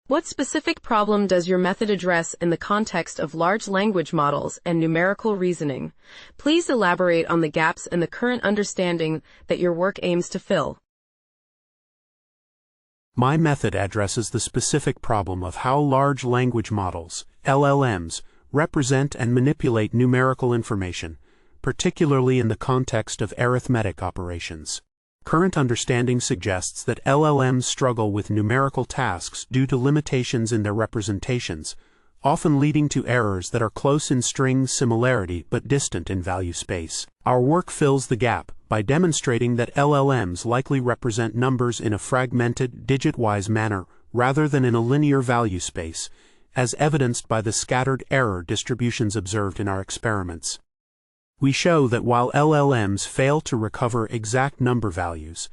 What specific problem does your method address in the context of large language models and numerical reasoning? Please elaborate on the gaps in the current understanding that your work aims to fill. My method addresses the specific problem of how large language models, LLMs, represent and manipulate numerical information, particularly in the context of arithmetic operations. Current understanding suggests that LLMs struggle with numerical tasks due to limitations in their representations, often leading to errors that are close in string similarity but distant in value space. Our work fills the gap by demonstrating that LLMs likely represent numbers in a fragmented, digit-wise manner rather than in a linear value space, as evidenced by the scattered error distributions observed in our experiments. We show that while LLMs fail to recover exact number values,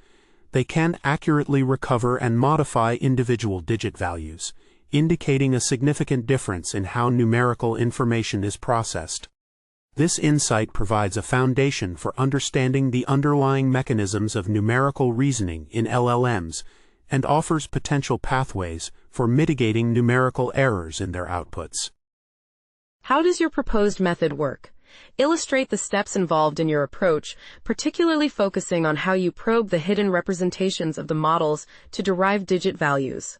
they can accurately recover and modify individual digit values, indicating a significant difference in how numerical information is processed. This insight provides a foundation for understanding the underlying mechanisms of numerical reasoning in LLMs and offers potential pathways for mitigating numerical errors in their outputs. How does your proposed method work? Illustrate the steps involved in your approach, particularly focusing on how you probe the hidden representations of the models to derive digit values.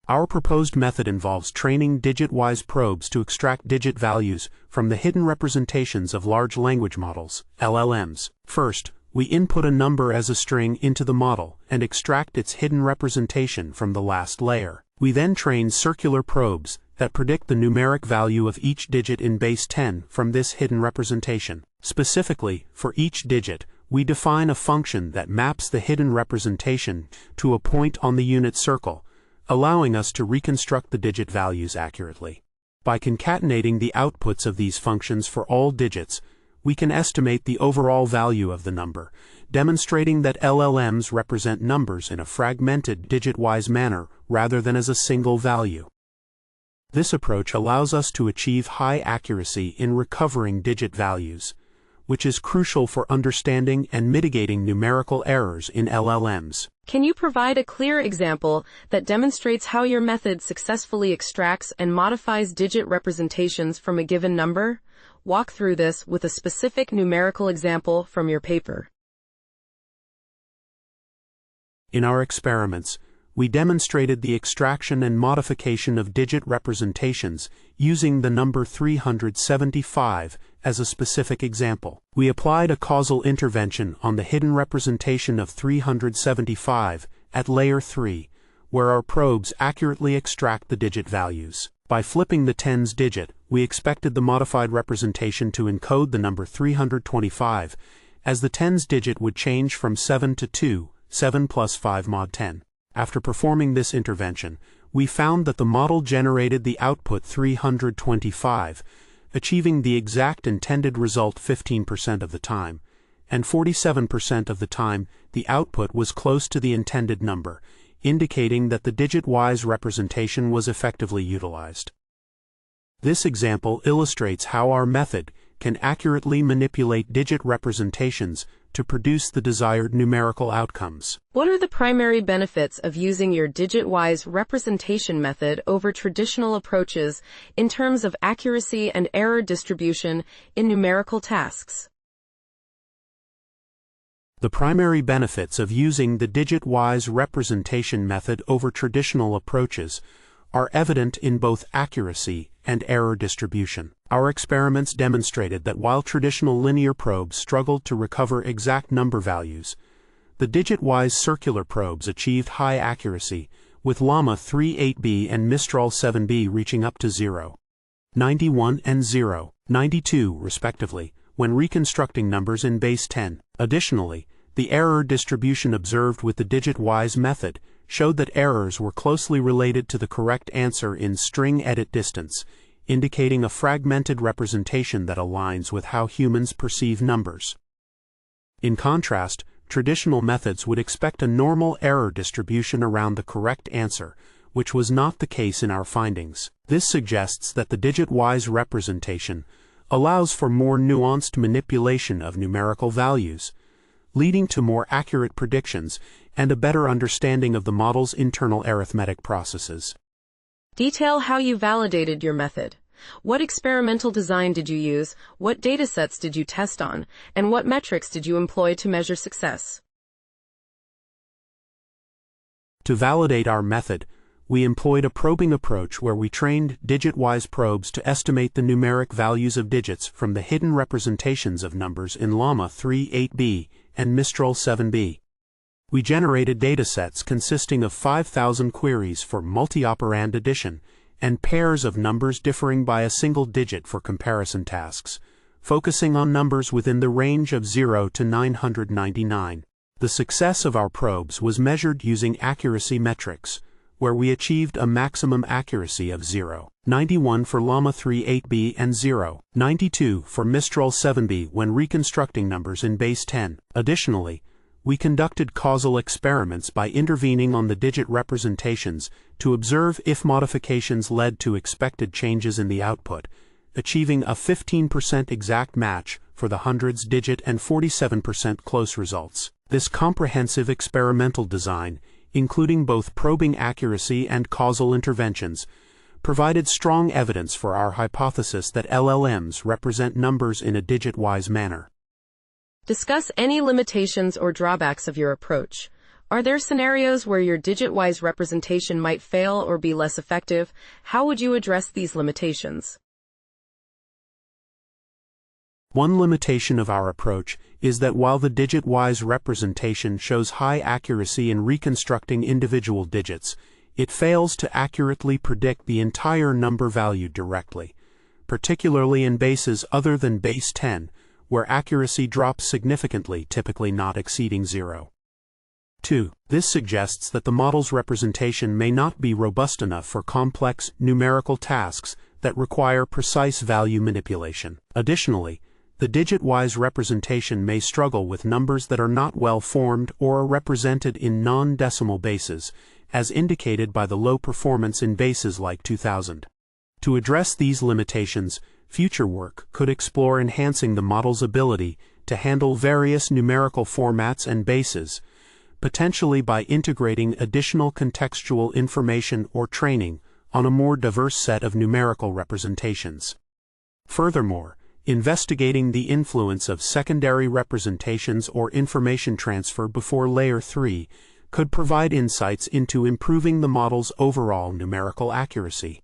Our proposed method involves training digit-wise probes to extract digit values from the hidden representations of large language models, LLMs. First, we input a number as a string into the model and extract its hidden representation from the last layer. We then train circular probes that predict the numeric value of each digit in base 10 from this hidden representation. Specifically, for each digit, we define a function that maps the hidden representation to a point on the unit circle, allowing us to reconstruct the digit values accurately. By concatenating the outputs of these functions for all digits, we can estimate the overall value of the number, demonstrating that LLMs represent numbers in a fragmented digit-wise manner rather than as a single value. This approach allows us to achieve high accuracy in recovering digit values, which is crucial for understanding and mitigating numerical errors in LLMs. Can you provide a clear example that demonstrates how your method successfully extracts and modifies digit representations from a given number? Walk through this with a specific numerical example from your paper. In our experiments, we demonstrated the extraction and modification of digit representations using the number 375 as a specific example. We applied a causal intervention on the hidden representation of 375 at layer 3, where our probes accurately extract the digit values. By flipping the tens digit, we expected the modified representation to encode the number 325, as the tens digit would change from 7 to 2, 7 plus 5 mod 10. After performing this intervention, we found that the model generated the output 325, achieving the exact intended result 15% of the time, and 47% of the time the output was close to the intended number, indicating that the digit-wise representation was effectively utilized. This example illustrates how our method can accurately manipulate digit representations to produce the desired numerical outcomes. What are the primary benefits of using your digit-wise representation method over traditional approaches in terms of accuracy and error distribution in numerical tasks? The primary benefits of using the digit-wise representation method over traditional approaches are evident in both accuracy and error distribution. Our experiments demonstrated that while traditional linear probes struggled to recover exact number values, the digit-wise circular probes achieved high accuracy, with Llama 3.8b and Mistral 7b reaching up to 0.91 and 0.92 respectively, when reconstructing numbers in base 10. Additionally, the error distribution observed with the digit-wise method showed that errors were closely related to the correct answer in string edit distance, indicating a fragmented representation that aligns with how humans perceive numbers. In contrast, traditional methods would expect a normal error distribution around the correct answer, which was not the case in our findings. This suggests that the digit-wise representation allows for more nuanced manipulation of numerical values, leading to more accurate predictions and a better understanding of the model's internal arithmetic processes. Detail how you validated your method. What experimental design did you use, what datasets did you test on, and what metrics did you employ to measure success? To validate our method, we employed a probing approach where we trained digit-wise probes to estimate the numeric values of digits from the hidden representations of numbers in Llama 3.8b and Mistral 7b. We generated datasets consisting of 5,000 queries for multi-operand addition and pairs of numbers differing by a single digit for comparison tasks, focusing on numbers within the range of 0 to 999. The success of our probes was measured using accuracy metrics, where we achieved a maximum accuracy of 0.91 for Llama 3.8b and 0.92 for Mistral 7b when reconstructing numbers in base 10. Additionally, we conducted causal experiments by intervening on the digit representations to observe if modifications led to expected changes in the output, achieving a 15% exact match for the hundreds digit and 47% close results. This comprehensive experimental design, including both probing accuracy and causal interventions, provided strong evidence for our hypothesis that LLMs represent numbers in a digit-wise manner. Discuss any limitations or drawbacks of your approach. Are there scenarios where your digit-wise representation might fail or be less effective? How would you address these limitations? One limitation of our approach is that while the digit-wise representation shows high accuracy in reconstructing individual digits, it fails to accurately predict the entire number value directly, particularly in bases other than base 10, where accuracy drops significantly, typically not exceeding 0. 2. This suggests that the model's representation may not be robust enough for complex numerical tasks that require precise value manipulation. Additionally, the digit-wise representation may struggle with numbers that are not well formed or are represented in non-decimal bases, as indicated by the low performance in bases like 2000. To address these limitations, future work could explore enhancing the model's ability to handle various numerical formats and bases, potentially by integrating additional contextual information or training on a more diverse set of numerical representations. Furthermore, investigating the influence of secondary representations or information transfer before Layer 3 could provide insights into improving the model's overall numerical accuracy.